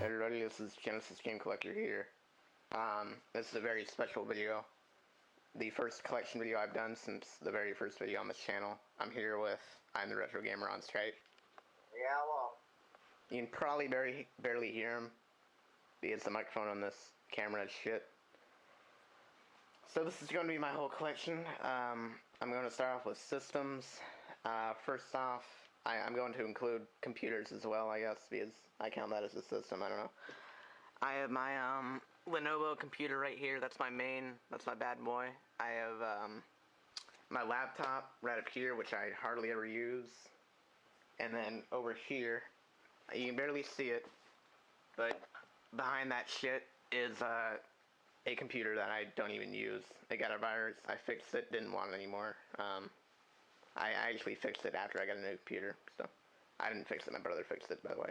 Everybody, this is Genesis Game Collector here. This is a very special video. The first collection video I've done since the very first video on this channel. I'm here with I'm the Retro Gamer on Skype. Yeah, well. You can probably barely hear him because the microphone on this camera is shit. So this is going to be my whole collection. I'm going to start off with systems. First off, I'm going to include computers as well, I guess, because I count that as a system, I don't know. I have my Lenovo computer right here. That's my main, that's my bad boy. I have my laptop right up here, which I hardly ever use. And then over here, you can barely see it, but behind that shit is a computer that I don't even use. It got a virus. I fixed it, didn't want it anymore. I actually fixed it after I got a new computer, so I didn't fix it, my brother fixed it, by the way.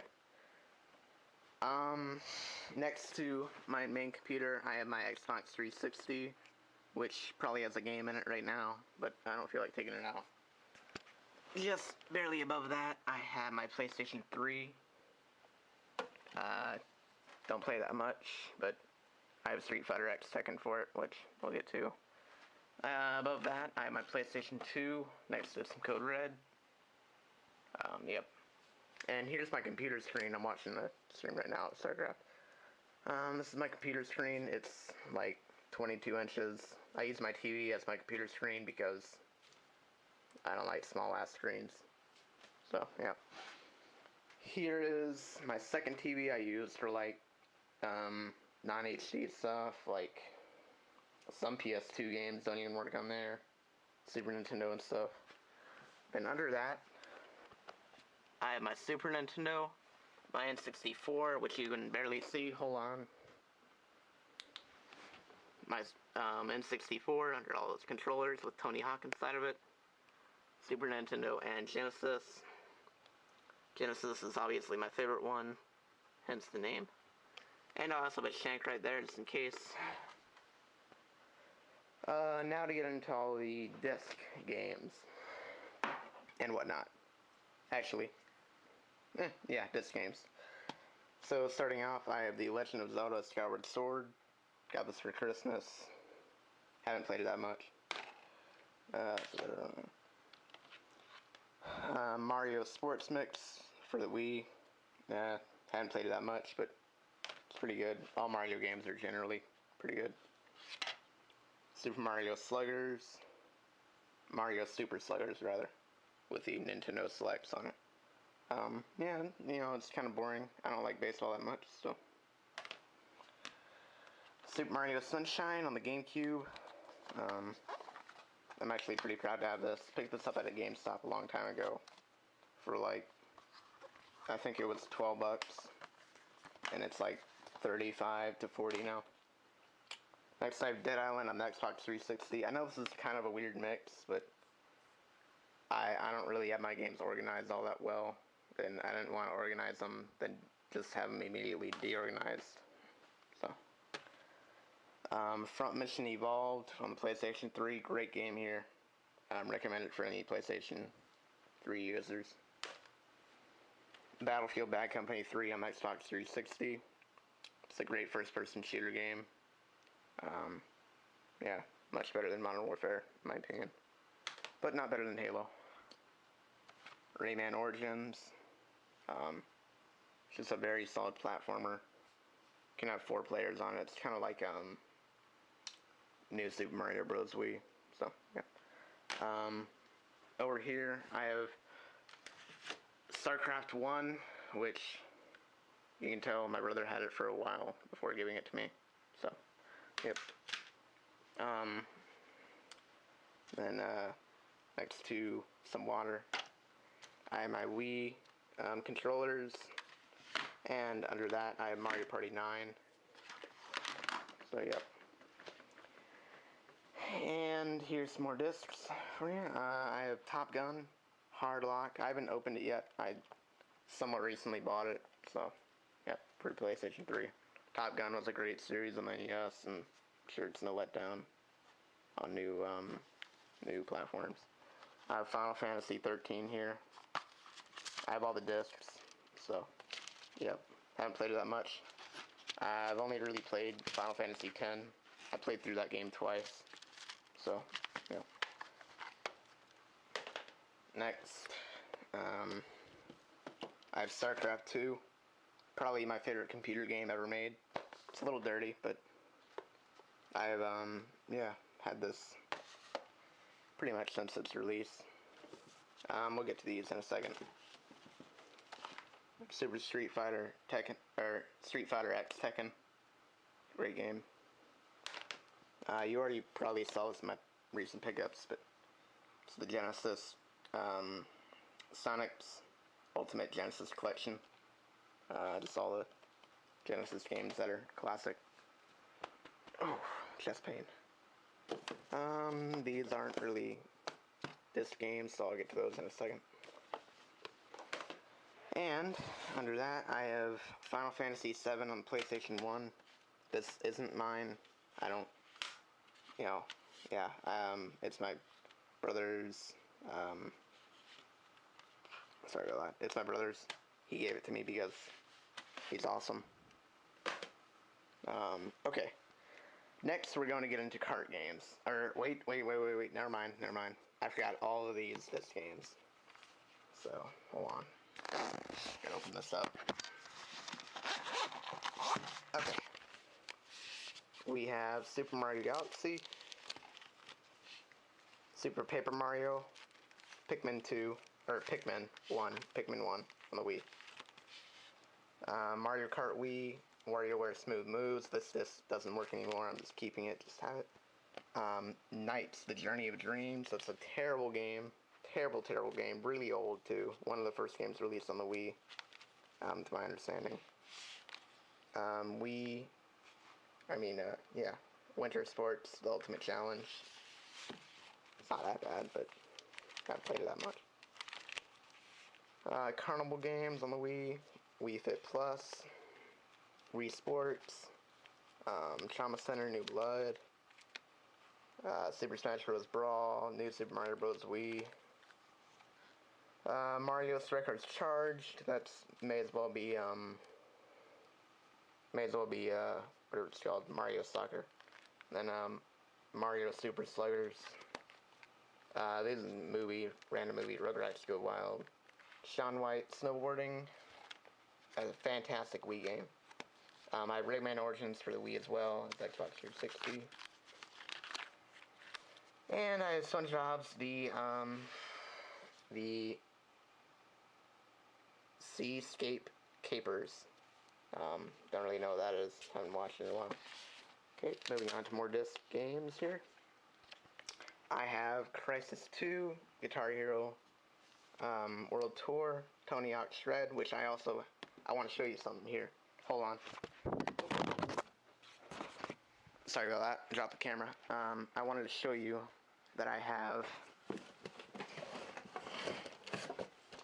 Next to my main computer, I have my Xbox 360, which probably has a game in it right now, but I don't feel like taking it out. Just barely above that, I have my PlayStation 3. Don't play that much, but I have Street Fighter X Tekken for it, which we'll get to. Above that, I have my PlayStation 2 next to some Code Red. Yep. And here's my computer screen. I'm watching the stream right now at StarCraft. This is my computer screen. It's like 22 inches. I use my TV as my computer screen because I don't like small ass screens. So, yeah. Here is my second TV I use for like non-HD stuff, like some PS2 games don't even work on there, Super Nintendo and stuff. And under that, I have my Super Nintendo, my N64, which you can barely see, hold on. My N64 under all those controllers with Tony Hawk inside of it. Super Nintendo and Genesis. Genesis is obviously my favorite one, hence the name. And I also have a shank right there, just in case. Now to get into all the disc games and whatnot. Actually, yeah, disc games. So starting off, I have The Legend of Zelda Skyward Sword. Got this for Christmas. Haven't played it that much. Mario Sports Mix for the Wii. Haven't played it that much, but it's pretty good. All Mario games are generally pretty good. Super Mario Sluggers. Mario Super Sluggers, rather. With the Nintendo Selects on it. Yeah, you know, it's kind of boring. I don't like baseball that much, so. Super Mario Sunshine on the GameCube. I'm actually pretty proud to have this. Picked this up at a GameStop a long time ago. For like, I think it was 12 bucks. And it's like 35 to 40 now. Next I have Dead Island on the Xbox 360. I know this is kind of a weird mix, but I don't really have my games organized all that well. And I didn't want to organize them, then just have them immediately deorganized. So. Front Mission Evolved on the PlayStation 3. Great game here. Recommended for any PlayStation 3 users. Battlefield Bad Company 3 on Xbox 360. It's a great first-person shooter game. Yeah, much better than Modern Warfare, in my opinion. But not better than Halo. Rayman Origins. It's just a very solid platformer. You can have 4 players on it. It's kind of like New Super Mario Bros. Wii. So, yeah. Over here, I have StarCraft 1, which you can tell my brother had it for a while before giving it to me. So, yep. Then, next to some water, I have my Wii controllers, and under that, I have Mario Party 9. So, yep. And here's some more discs for you. I have Top Gun, Hardlock. I haven't opened it yet. I somewhat recently bought it, so, yep, for PlayStation 3. Top Gun was a great series on the NES, and sure it's no letdown on new platforms. I have Final Fantasy 13 here. I have all the discs, so yep. Haven't played it that much. I've only really played Final Fantasy 10. I played through that game twice, so yeah. Next, I have StarCraft 2. Probably my favorite computer game ever made. It's a little dirty, but I've yeah, had this pretty much since its release. We'll get to these in a second. Super Street Fighter Tekken, or Street Fighter X Tekken. Great game. You already probably saw this in my recent pickups, but it's the Genesis, Sonic's Ultimate Genesis Collection. Just all the Genesis games that are classic. Oh, chest pain. These aren't really disc games, so I'll get to those in a second. And under that, I have Final Fantasy VII on PlayStation 1. This isn't mine. I don't, yeah, it's my brother's, sorry about that. It's my brother's. He gave it to me because he's awesome. Okay. Next, we're going to get into kart games. Or, wait, never mind. I forgot all of these disc games. So, hold on. Gotta open this up. Okay. We have Super Mario Galaxy, Super Paper Mario, Pikmin 2, or Pikmin 1 on the Wii. Mario Kart Wii, WarioWare Smooth Moves. This doesn't work anymore. I'm just keeping it. Just have it. Knights, The Journey of Dreams. That's a terrible game. Terrible game. Really old too. One of the first games released on the Wii, to my understanding. Winter Sports, The Ultimate Challenge. It's not that bad, but I haven't played it that much. Carnival games on the Wii, Wii Fit Plus, Wii Sports, Trauma Center, New Blood, Super Smash Bros. Brawl, New Super Mario Bros. Wii, Mario Strikers Charged. That's may as well be what it's called, Mario Soccer. Then Mario Super Sluggers. This is a random movie, Rugrats Go Wild. Shaun White Snowboarding. That's a fantastic Wii game. I have Rayman Origins for the Wii as well, it's Xbox 360. And I have SpongeBob's the Seascape Capers. Don't really know what that is. Haven't watched it in a while. Okay, moving on to more disc games here. I have Crysis 2, Guitar Hero, World Tour, Tony Hawk Shred, which I want to show you something here. Hold on. Sorry about that. Dropped the camera. I wanted to show you that I have.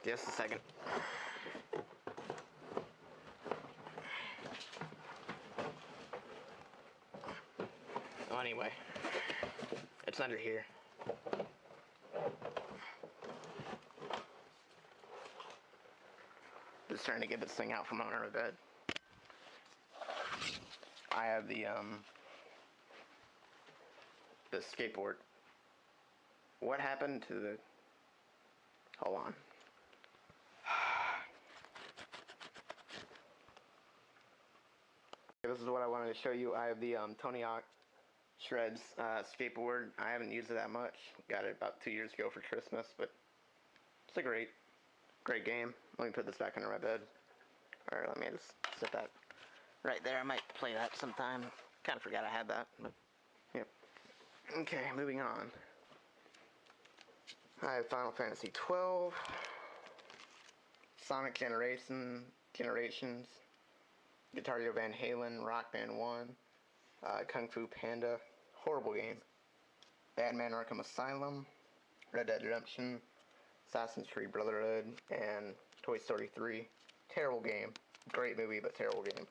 Just a second. Oh, anyway, it's under here. Just trying to get this thing out from under my bed. I have the skateboard. What happened to the... Hold on. This is what I wanted to show you. I have the Tony Hawk Shreds skateboard. I haven't used it that much. Got it about 2 years ago for Christmas, but it's a great game. Let me put this back under my bed. Or let me just set that right there. I might play that sometime. Kind of forgot I had that, but yep. Okay, moving on. I have Final Fantasy 12, Sonic Generations, Guitar Hero Van Halen, Rock Band 1, Kung Fu Panda, horrible game, Batman Arkham Asylum, Red Dead Redemption, Assassin's Creed Brotherhood, and Toy Story 3. Terrible game. Great movie, but terrible game.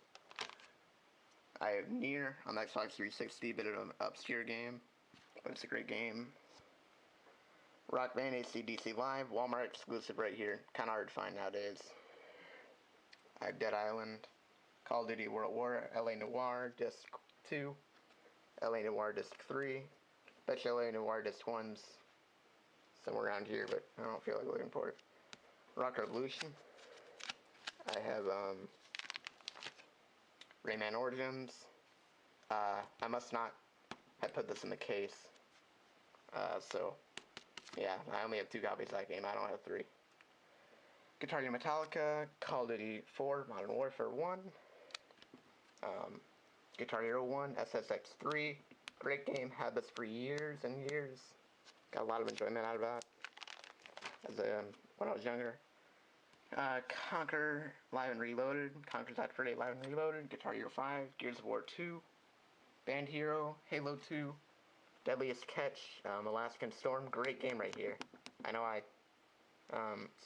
I have Nier on the Xbox 360, bit of an obscure game, but it's a great game. Rock Band AC/DC Live, Walmart exclusive right here. Kind of hard to find nowadays. I have Dead Island, Call of Duty World War, LA Noire Disc 2, LA Noire Disc 3. Bet you LA Noire Disc 1's somewhere around here, but I don't feel like looking for it. Rock Revolution. I have Rayman Origins. I must not have put this in the case. So, yeah, I only have 2 copies of that game. I don't have 3. Guitar Hero Metallica, Call of Duty 4, Modern Warfare 1, Guitar Hero 1, SSX 3. Great game. Had this for years and years. Got a lot of enjoyment out of that when I was younger. Conquer Live and Reloaded, Conquer's Bad Fur Day Live and Reloaded, Guitar Hero 5, Gears of War 2, Band Hero, Halo 2, Deadliest Catch, Alaskan Storm. Great game right here. I know I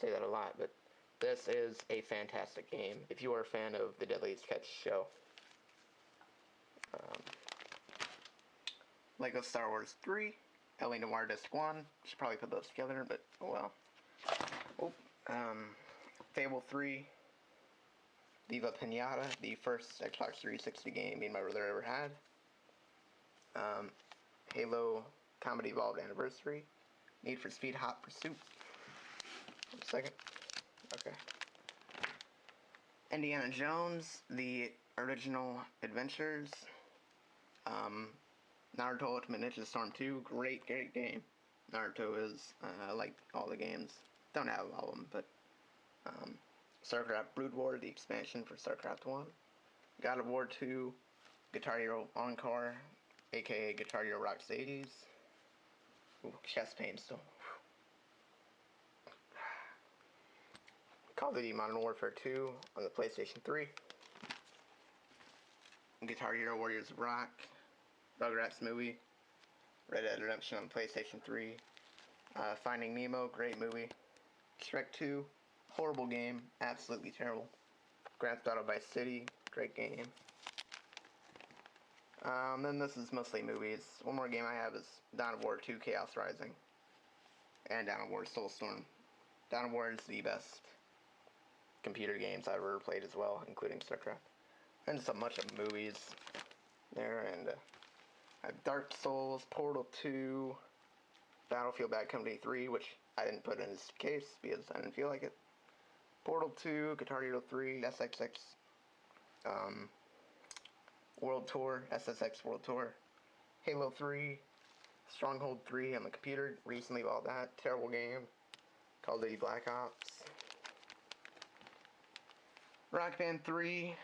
say that a lot, but this is a fantastic game if you are a fan of the Deadliest Catch show. Lego Star Wars 3, LA Noire Disc 1. Should probably put those together, but oh well. Fable 3, Viva Pinata, the first Xbox 360 game me and my brother ever had. Halo Combat Evolved Anniversary, Need for Speed Hot Pursuit. 1 second. Okay. Indiana Jones, The Original Adventures. Naruto Ultimate Ninja Storm 2, great game. Naruto is, like all the games. Don't have all of them, but StarCraft Brood War, the expansion for StarCraft 1. God of War 2, Guitar Hero Encore, aka Guitar Hero Rocks 80s. Ooh, chest pain still. Call of Duty Modern Warfare 2 on the PlayStation 3. Guitar Hero Warriors of Rock, Rugrats movie, Red Dead Redemption on PlayStation 3, Finding Nemo, great movie, Shrek 2, horrible game, absolutely terrible, Grand Theft Auto Vice City, great game. Then this is mostly movies. One more game I have is Dawn of War 2 Chaos Rising, and Dawn of War Soulstorm. Dawn of War is the best computer games I've ever played as well, including StarCraft. And just a bunch of movies there, and I have Dark Souls, Portal 2, Battlefield Bad Company 3, which I didn't put in this case because I didn't feel like it. Portal 2, Guitar Hero 3, SXX, World Tour, SSX World Tour, Halo 3, Stronghold 3 on the computer, recently bought that, terrible game, Call of Duty Black Ops, Rock Band 3,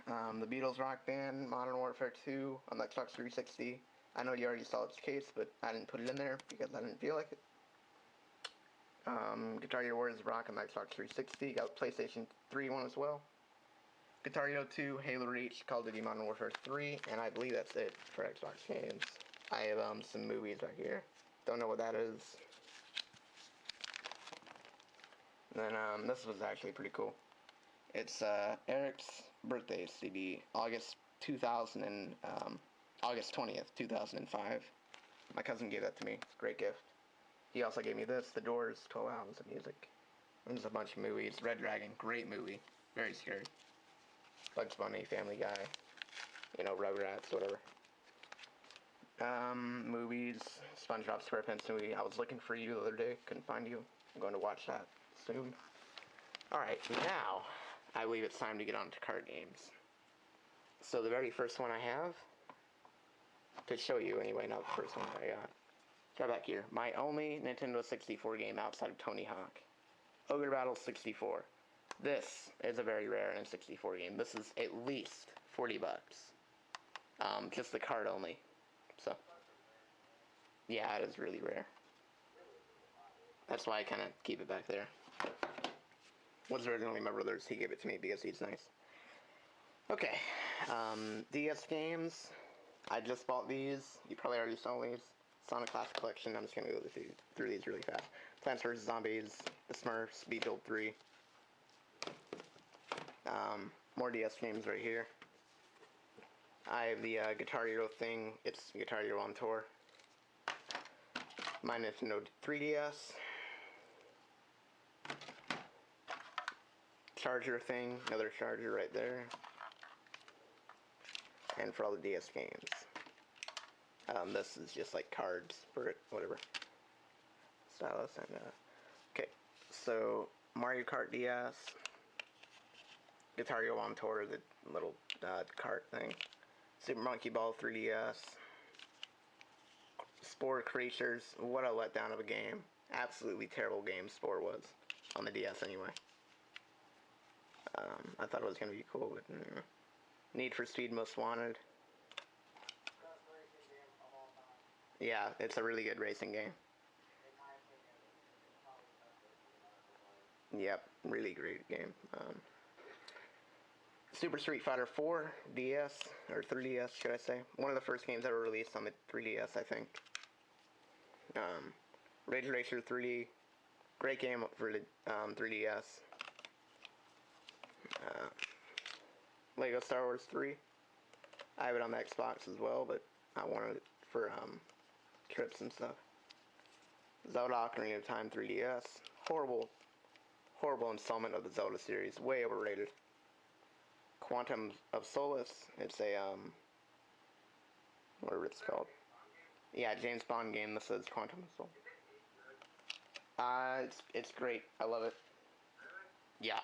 the Beatles Rock Band, Modern Warfare 2 on the Xbox 360. I know you already saw its case, but I didn't put it in there because I didn't feel like it. Guitar Hero Warriors Rock on the Xbox 360. Got PlayStation 3 one as well. Guitar Hero 2, Halo Reach, Call of Duty Modern Warfare 3, and I believe that's it for Xbox games. I have some movies right here. Don't know what that is. And then this was actually pretty cool. It's Eric's birthday CD, August 20th, 2005. My cousin gave that to me. Great gift. He also gave me this, The Doors, 12 albums of music. And there's a bunch of movies. Red Dragon, great movie. Very scary. Bugs Bunny, Family Guy, you know, Rugrats, whatever. Movies, SpongeBob SquarePants movie. I was looking for you the other day, couldn't find you. I'm going to watch that soon. Alright, now I believe it's time to get on to card games. So the very first one I have, to show you anyway, not the first one I got. Right back here. My only Nintendo 64 game outside of Tony Hawk. Ogre Battle 64. This is a very rare N64 game. This is at least 40 bucks. Just the card only. So, yeah, it is really rare. That's why I kind of keep it back there. Was originally my brother's. He gave it to me because he's nice. Okay, DS games. I just bought these. You probably already saw these. Sonic Classic Collection. I'm just gonna go through these really fast. Plants vs. Zombies, The Smurfs, Beat-Build 3. More DS games right here. I have the Guitar Hero thing. It's Guitar Hero on tour. My Nintendo 3DS. Charger thing. Another charger right there. And for all the DS games. This is just like cards for it, whatever. Stylus and okay. So Mario Kart DS. Guitar Hero on tour, the little cart thing. Super Monkey Ball 3DS. Spore Creatures. What a letdown of a game. Absolutely terrible game Spore was. On the DS anyway. I thought it was going to be cool, but Need for Speed Most Wanted. Yeah, it's a really good racing game. Yep, really great game. Super Street Fighter 4 DS, or 3DS should I say. One of the first games ever released on the 3DS, I think. Ridge Racer 3D, great game for the 3DS. Lego Star Wars 3, I have it on the Xbox as well, but I wanted it for trips and stuff. Zelda Ocarina of Time 3DS, horrible installment of the Zelda series, way overrated. Quantum of Solace, it's a whatever it's called. Yeah, James Bond game that says Quantum of Solace. It's great. I love it. Yeah.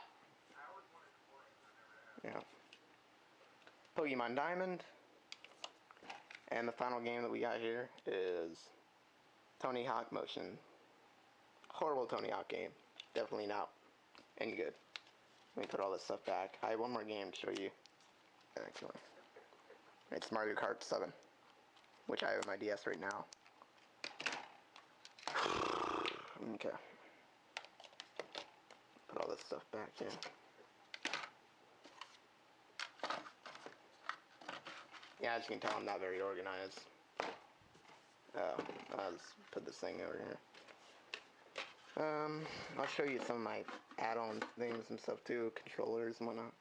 Yeah. Pokemon Diamond. And the final game that we got here is Tony Hawk Motion. Horrible Tony Hawk game. Definitely not any good. Let me put all this stuff back. I have one more game to show you. Actually. It's Mario Kart 7. Which I have on my DS right now. Okay. Put all this stuff back in. Yeah, as you can tell, I'm not very organized. I'll just put this thing over here. I'll show you some of my add-on things and stuff too, controllers and whatnot.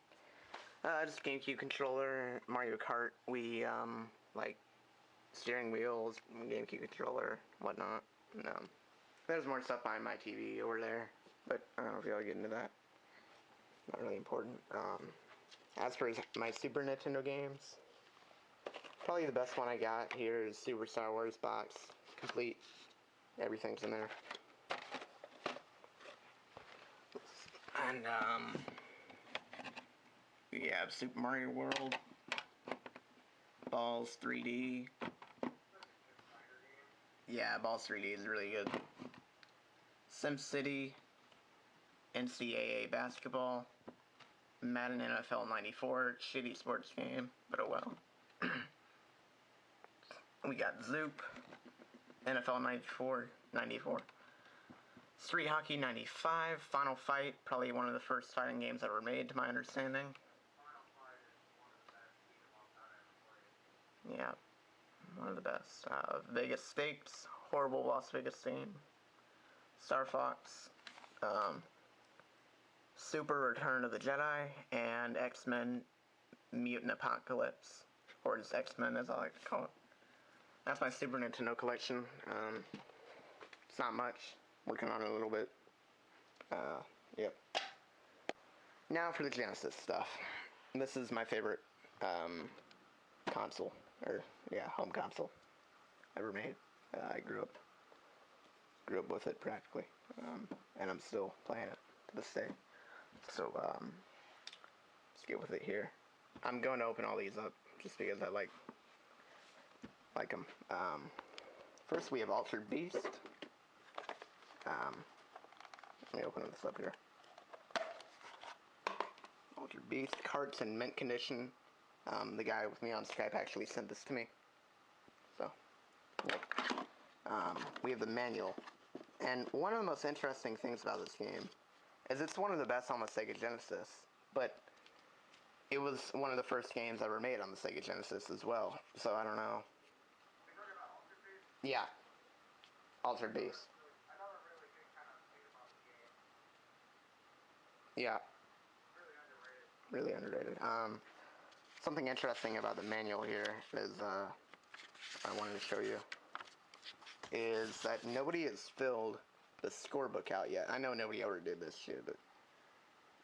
Just GameCube controller, Mario Kart, Wii, like steering wheels, GameCube controller, whatnot. There's more stuff behind my TV over there, but I don't know if y'all get into that. Not really important. As for my Super Nintendo games, probably the best one I got here is Super Star Wars box, complete. Everything's in there. And we have Super Mario World, Balls 3D. Yeah, Balls 3D is really good. SimCity, NCAA basketball, Madden NFL 94, shitty sports game, but oh well. We got Zoop, NFL 94, Street Hockey 95, Final Fight, probably one of the first fighting games ever made to my understanding. Yeah, one of the best. Vegas Stakes, horrible Las Vegas theme. Star Fox, Super Return of the Jedi, and X-Men Mutant Apocalypse, or just X-Men as I like to call it. That's my Super Nintendo collection. It's not much. Working on it a little bit. Yep. Now for the Genesis stuff. This is my favorite console, or yeah, home console ever made. I grew up with it practically, and I'm still playing it to this day. So let's get with it here. I'm going to open all these up just because I like them. First we have Altered Beast. Let me open this up here. Altered Beast, carts in mint condition. The guy with me on Skype actually sent this to me. So, yep. We have the manual. And one of the most interesting things about this game is it's one of the best on the Sega Genesis, but it was one of the first games ever made on the Sega Genesis as well. So I don't know. Yeah. Altered Beast. Yeah. Really underrated. something interesting about the manual here is, I wanted to show you, is that nobody has filled the scorebook out yet. I know nobody ever did this shit, but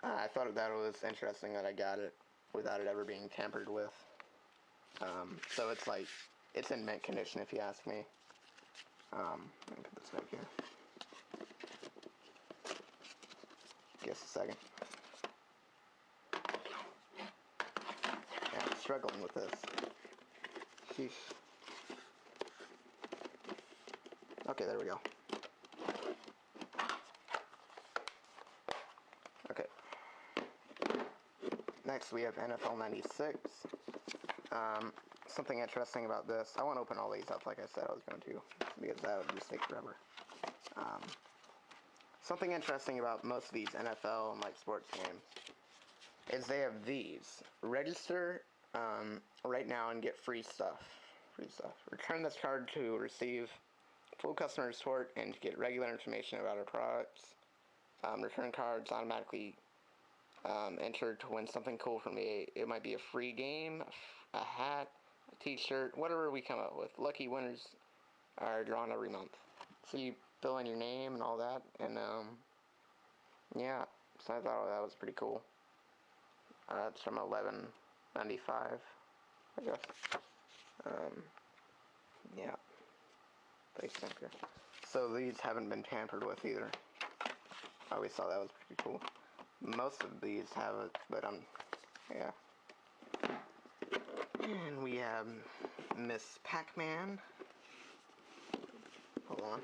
I thought that was interesting that I got it without it ever being tampered with. So it's like, it's in mint condition if you ask me. Let me put this back here. Just a second. Yeah, I'm struggling with this. Sheesh. Okay, there we go. Okay. Next we have NFL 96. Something interesting about this, I won't open all these up like I said I was going to, because that would just take forever. Something interesting about most of these NFL and like sports games is they have these. Register right now and get free stuff. Return this card to receive full customer support and to get regular information about our products. Return cards automatically entered to win something cool from me. It might be a free game, a hat, a t-shirt, whatever we come up with. Lucky winners are drawn every month. So you fill in your name and all that, and yeah, so I thought that was pretty cool. It's from $11.95, I guess. Yeah, thanks, Anchor. So these haven't been tampered with either. I always thought that was pretty cool. Most of these have it, but yeah. And we have Miss Pac-Man. Hold on.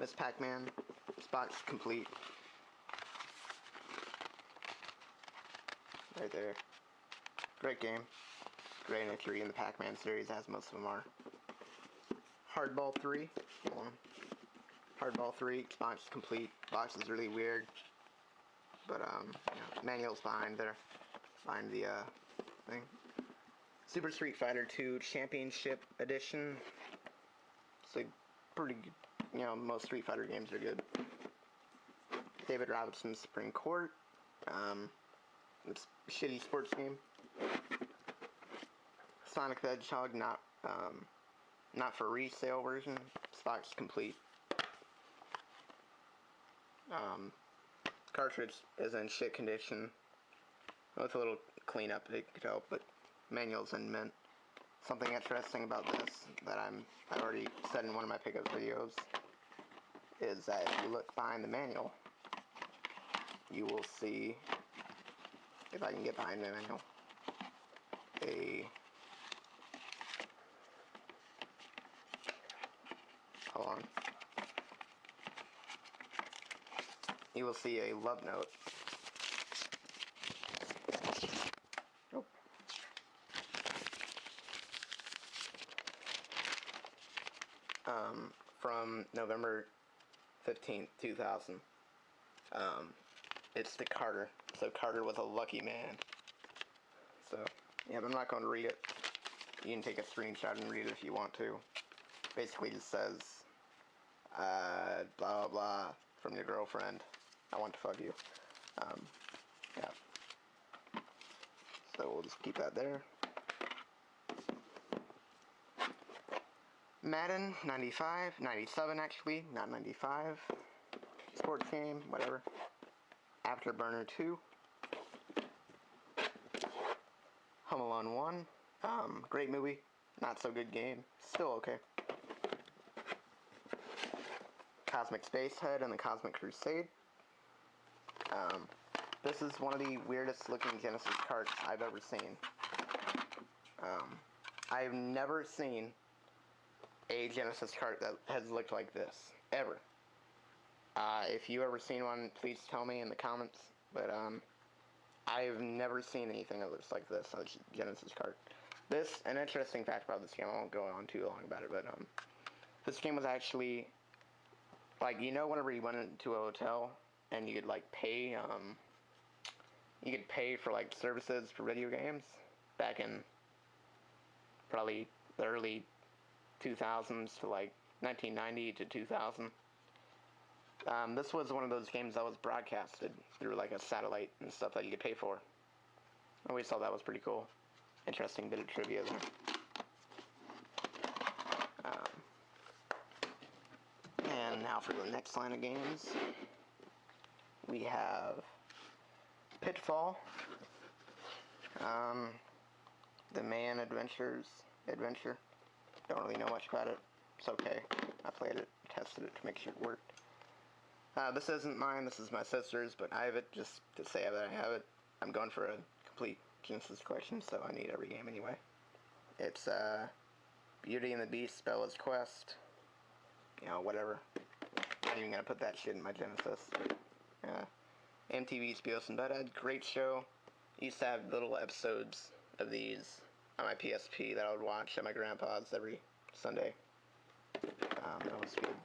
Miss Pac-Man. This box is complete. Right there. Great game. Great entry in the Pac-Man series, as most of them are. Hardball 3. Hold on. Hardball 3. Box is complete. Box is really weird. But, yeah, manual's behind there. Behind the, thing. Super Street Fighter 2 Championship Edition. It's pretty good. You know, most Street Fighter games are good. David Robinson's Supreme Court. It's a shitty sports game. Sonic the Hedgehog, not for resale version. Stock's complete. Cartridge is in shit condition. With a little cleanup, it could help, but manual's in mint. Something interesting about this that I already said in one of my pickup videos is that if you look behind the manual, you will see, if I can get behind the manual, hold on. You will see a love note. Oh. From November 15th, 2000. It's to Carter. So Carter was a lucky man. So, yeah, but I'm not going to read it. You can take a screenshot and read it if you want to. Basically just says, blah blah blah, from your girlfriend. I want to fuck you. Yeah. So we'll just keep that there. Madden 95, 97 actually, not 95. Sports game, whatever. Afterburner 2. Home Alone 1. Great movie, not so good game, still okay. Cosmic Space Head and the Cosmic Crusade. This is one of the weirdest looking Genesis carts I've ever seen. I've never seen a Genesis cart that has looked like this, ever. If you ever seen one, please tell me in the comments, but I've never seen anything that looks like this, a Genesis cart. This, an interesting fact about this game, I won't go on too long about it, but this game was actually, like, you know whenever you went into a hotel and you could like pay, you could pay for like services for video games back in probably the early 2000s to like 1990 to 2000. This was one of those games that was broadcasted through like a satellite and stuff that you could pay for. I always thought that was pretty cool. interesting bit of trivia there. And now for the next line of games, we have Pitfall, The Man Adventure. Don't really know much about it. It's okay. I played it, tested it to make sure it worked. This isn't mine, this is my sister's, but I have it just to say that I have it. I'm going for a complete Genesis collection, so I need every game anyway. It's Beauty and the Beast, Bella's Quest, you know, whatever. I'm not even gonna put that shit in my Genesis. But, MTV's Beavis and Butthead, great show. Used to have little episodes of these on my PSP that I would watch at my grandpa's every Sunday. That was good.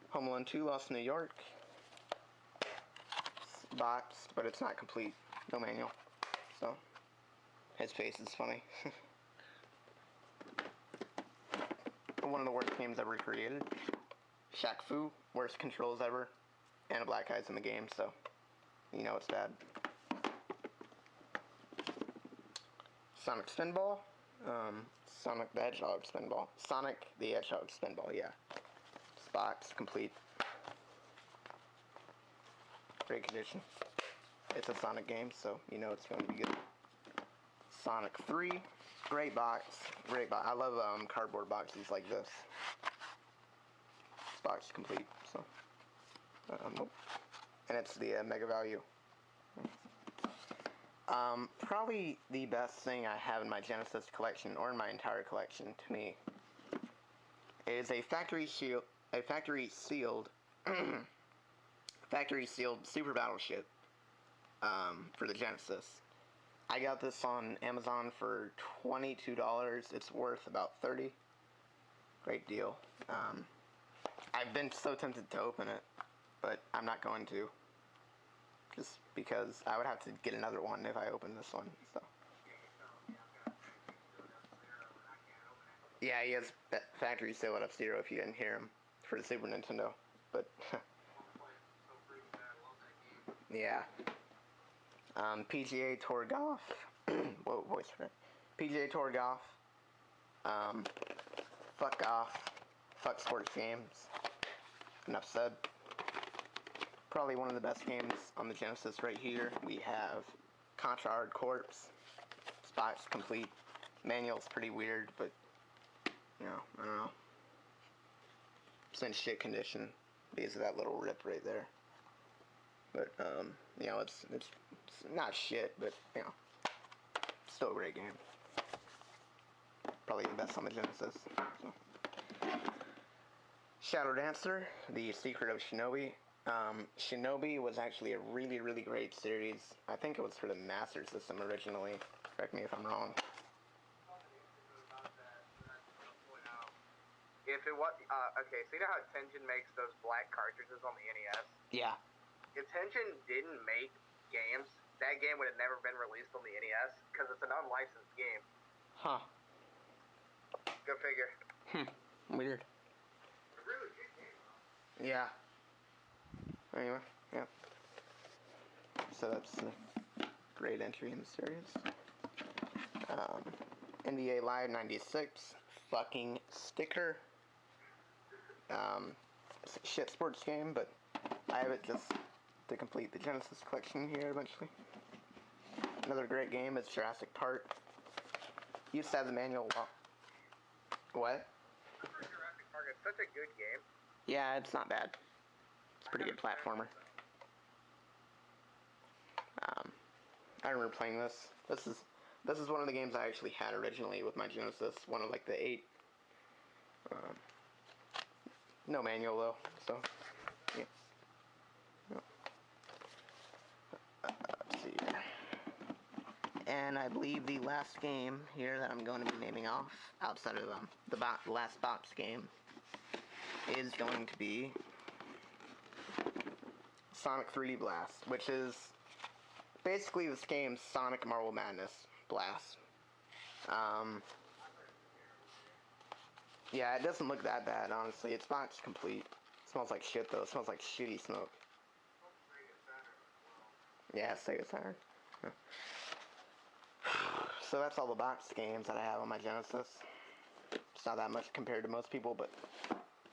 Home Alone 2, Lost in New York. It's boxed, but it's not complete. No manual. So, his face is funny. One of the worst games ever created. Shaq Fu, worst controls ever. And a black guy's in the game, so you know it's bad. Sonic Spinball. Sonic the Hedgehog Spinball. Sonic the Hedgehog Spinball, yeah. It's boxed, complete. Great condition. It's a Sonic game, so you know it's going to be good. Sonic 3. Great box. Great box. I love cardboard boxes like this. It's boxed complete, so. And it's the Mega Value. Probably the best thing I have in my Genesis collection, or in my entire collection, to me, is a factory sealed Super Battleship for the Genesis. I got this on Amazon for $22. It's worth about $30. Great deal. I've been so tempted to open it, but I'm not going to. Just because I would have to get another one if I open this one. So. Yeah, he has factory sale at F-Zero if you didn't hear him for the Super Nintendo. But yeah. PGA Tour Golf. Whoa, voice for it. PGA Tour Golf. Fuck off. Fuck sports games. Enough said. Probably one of the best games on the Genesis right here. We have Contra Hard Corps. Spots complete. Manual's pretty weird, but you know, I don't know. It's in shit condition because of that little rip right there. But you know, it's not shit, but you know, still a great game. Probably the best on the Genesis. So. Shadow Dancer, The Secret of Shinobi. Shinobi was actually a really, really great series. I think it was for the Master System originally. Correct me if I'm wrong. If it was, okay, so you know how Tengen makes those black cartridges on the NES? Yeah. If Tengen didn't make games, that game would have never been released on the NES, because it's an unlicensed game. Huh. Go figure. Weird. A really good game, though. Yeah. Anyway, yeah. So that's a great entry in the series. NBA Live 96. Fucking sticker. It's a shit sports game, but I have it just to complete the Genesis collection here eventually. Another great game is Jurassic Park. Used to have the manual. What? Jurassic Park is such a good game. Yeah, it's not bad. It's a pretty good platformer. I remember playing this. This is one of the games I actually had originally with my Genesis. One of like the 8. No manual though, so yeah. Let's see here. And I believe the last game here that I'm going to be naming off, outside of the last box game, is going to be Sonic 3D Blast, which is basically this game's Sonic Marble Madness Blast. Yeah, it doesn't look that bad, honestly. It's not complete. It smells like shit, though. It smells like shitty smoke. Yeah, Sega Saturn. So that's all the box games that I have on my Genesis. It's not that much compared to most people, but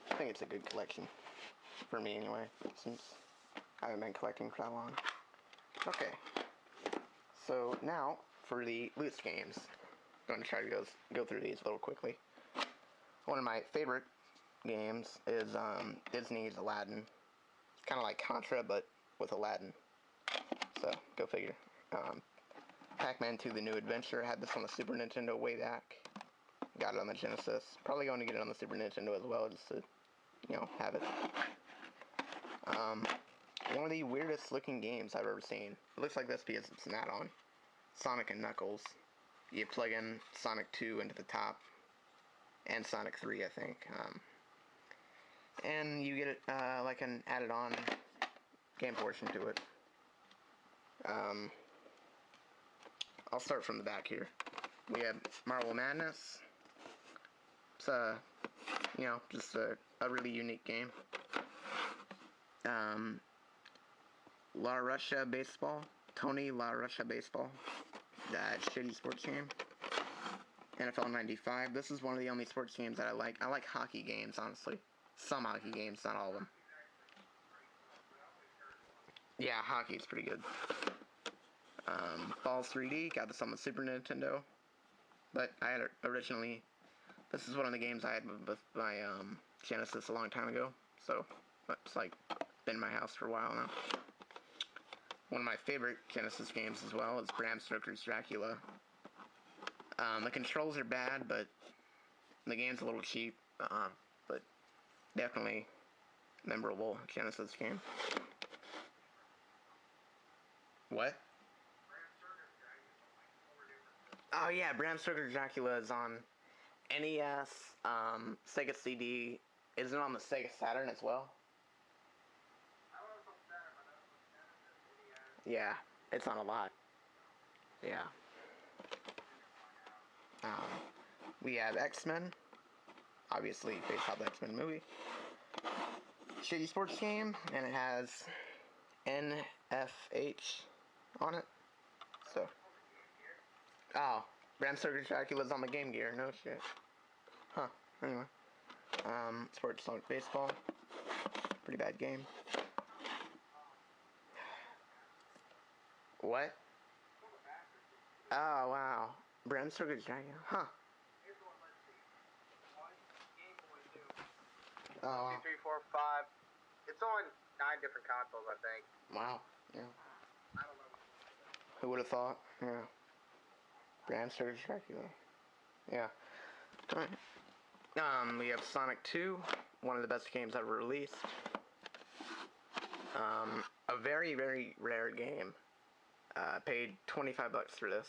I think it's a good collection. For me, anyway, since I haven't been collecting for that long. Okay. So now, for the loose games. I'm going to try to go through these a little quickly. One of my favorite games is Disney's Aladdin. It's kind of like Contra, but with Aladdin. So, go figure. Pac-Man 2: The New Adventure. Had this on the Super Nintendo way back. Got it on the Genesis. Probably going to get it on the Super Nintendo as well, just to, have it. One of the weirdest looking games I've ever seen. It looks like this because it's an add-on. Sonic and Knuckles. You plug in Sonic 2 into the top. And Sonic 3, I think. And you get it, like an added-on game portion to it. I'll start from the back here. We have Marble Madness. It's just a really unique game. La Russia Baseball. Tony La Russia Baseball. That shitty sports game. NFL 95. This is one of the only sports games that I like. I like hockey games, honestly. Some hockey games, not all of them. Yeah, hockey is pretty good. Balls 3D. Got this on the Super Nintendo. But I had it originally. This is one of the games I had with my Genesis a long time ago. So, it's like been in my house for a while now. One of my favorite Genesis games as well is Bram Stoker's Dracula. The controls are bad, but the game's a little cheap. But definitely memorable Genesis game. What? Oh yeah, Bram Stoker's Dracula is on NES, Sega CD. Isn't it on the Sega Saturn as well? Yeah, it's on a lot. Yeah. We have X-Men. Obviously, based off the X-Men movie. Shitty sports game, and it has NFH on it. So. Oh, Bram Stoker's Dracula's on the Game Gear. No shit. Huh. Anyway. Sports Sonic Baseball. Pretty bad game. What? Oh, wow. Bram Stoker's Dracula. Huh. Oh, wow. 2, 3, 4, 5. It's on 9 different consoles, I think. Wow. Yeah. I don't know. Who would have thought? Yeah. Bram Stoker's Dracula. Yeah. Alright. We have Sonic 2, one of the best games ever released. A very, very rare game. Paid $25 for this.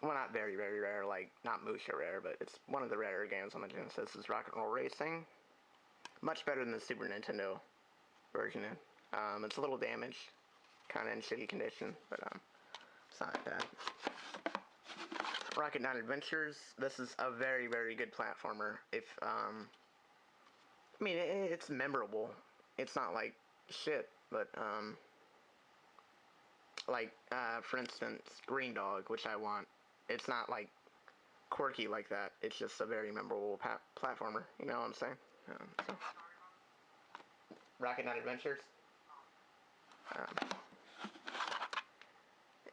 Well, not very, very rare, like, not Musha rare, but it's one of the rarer games on the Genesis. Is Rock and Roll Racing. Much better than the Super Nintendo version. It's a little damaged, kind of in shitty condition, but it's not bad. Rocket Knight Adventures. This is a very, very good platformer. It's memorable. It's not like shit, but for instance, Green Dog, which I want. It's not like quirky like that. It's just a very memorable platformer. You know what I'm saying? So. Rocket Knight Adventures.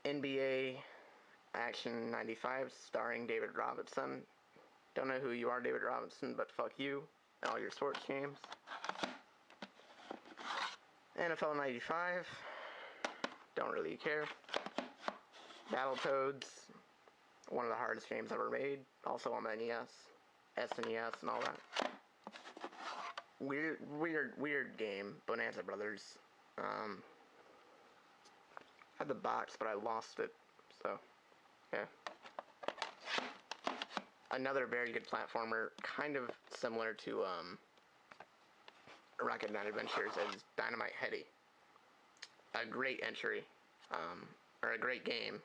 NBA Action 95, starring David Robinson. Don't know who you are, David Robinson, but fuck you and all your sports games. NFL 95. Don't really care. Battletoads. One of the hardest games ever made. Also on the NES, SNES, and all that. Weird game. Bonanza Brothers. Had the box, but I lost it. So, yeah. Another very good platformer, kind of similar to Rocket Knight Adventures, is Dynamite Headdy. A great entry, or a great game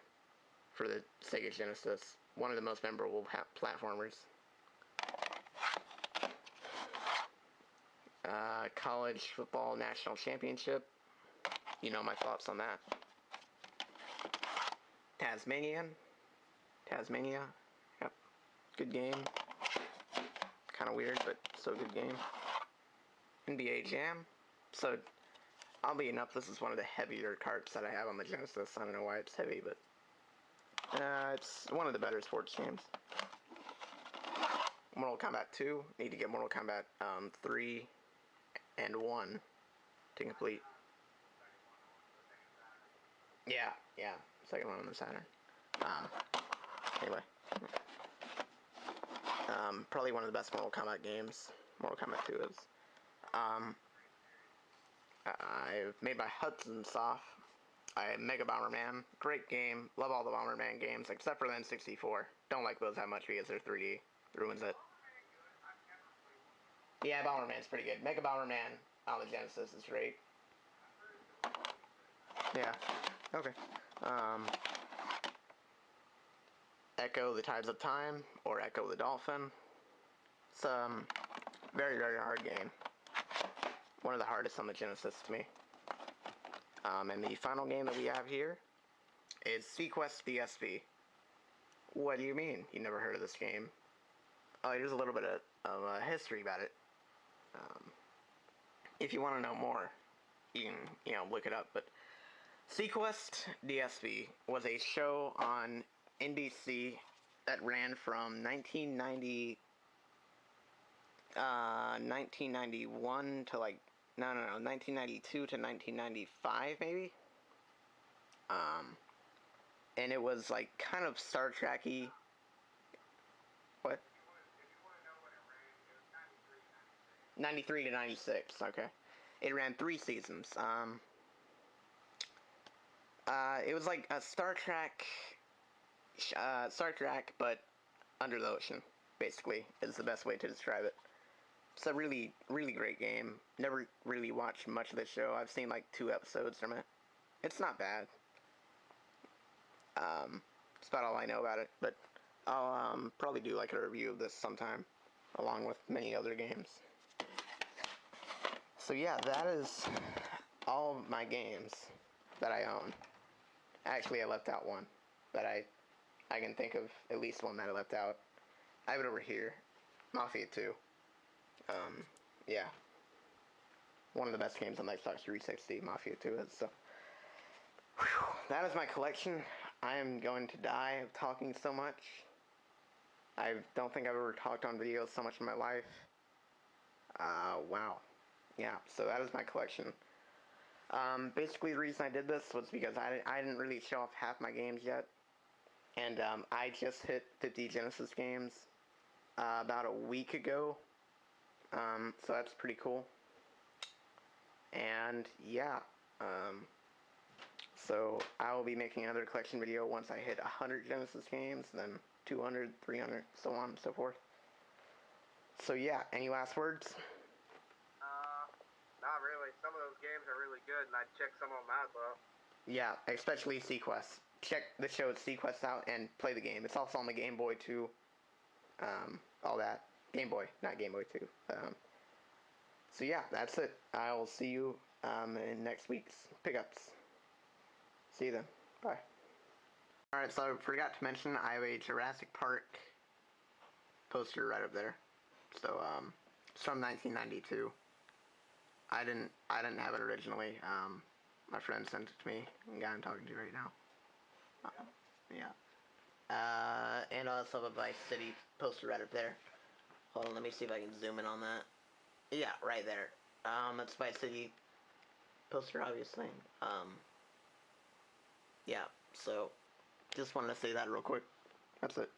for the Sega Genesis. One of the most memorable platformers. College Football National Championship. You know my thoughts on that. Tasmania. Yep. Good game. Kind of weird, but still a good game. NBA Jam. So, oddly enough, this is one of the heavier carts that I have on the Genesis. I don't know why it's heavy, but it's one of the better sports games. Mortal Kombat 2. Need to get Mortal Kombat 3 and 1 to complete. Yeah. Second one on the Saturn. Anyway. Probably one of the best Mortal Kombat games. Mortal Kombat 2 is. I've made by Hudson Soft. Mega Bomberman. Great game. Love all the Bomberman games, except for the N64. Don't like those that much because they're 3D. Ruins it. Yeah, Bomberman's pretty good. Mega Bomberman on the Genesis is great. Yeah. Okay. Echo the Tides of Time, or Echo the Dolphin. It's very, very hard game. One of the hardest on the Genesis to me. And the final game that we have here is Sequest DSP. What do you mean? You never heard of this game? Here's a little bit of history about it. If you want to know more, you can, look it up. But Sequest DSP was a show on NBC that ran from 1991 to 1992 to 1995 maybe. And it was like kind of Star Trek-y. What? 93 to 96. Okay. It ran 3 seasons. It was like a Star Trek, but under the ocean, basically, is the best way to describe it. It's a really, really great game. Never really watched much of the show. I've seen like 2 episodes from it. It's not bad. That's about all I know about it, but I'll probably do like a review of this sometime, along with many other games. So yeah, that is all of my games that I own. Actually, I left out one, but I can think of at least one that I left out. I have it over here, Mafia 2. Yeah. One of the best games on the Xbox 360, Mafia 2 is, so. Whew, that is my collection. I am going to die of talking so much. I don't think I've ever talked on video so much in my life. Wow. Yeah, so that is my collection. Basically the reason I did this was because I didn't really show off half my games yet. And, I just hit 50 Genesis games, about a week ago. So that's pretty cool. And, yeah, so I will be making another collection video once I hit 100 Genesis games, then 200, 300, so on and so forth. So yeah, any last words? Not really. Some of those games are really good, and I'd check some of them out, though. Yeah, especially Sequest. Check the show Sequest out and play the game. It's also on the Game Boy too. All that. Game Boy, not Game Boy 2. So yeah, that's it. I will see you in next week's pickups. See you then. Bye. Alright, so I forgot to mention I have a Jurassic Park poster right up there. So it's from 1992. I didn't have it originally. My friend sent it to me. The guy I'm talking to right now. Yeah. And I also have a Vice City poster right up there. Hold on, let me see if I can zoom in on that. Yeah, right there. That's Vice City poster, obviously. Yeah, so just wanted to say that real quick. That's it.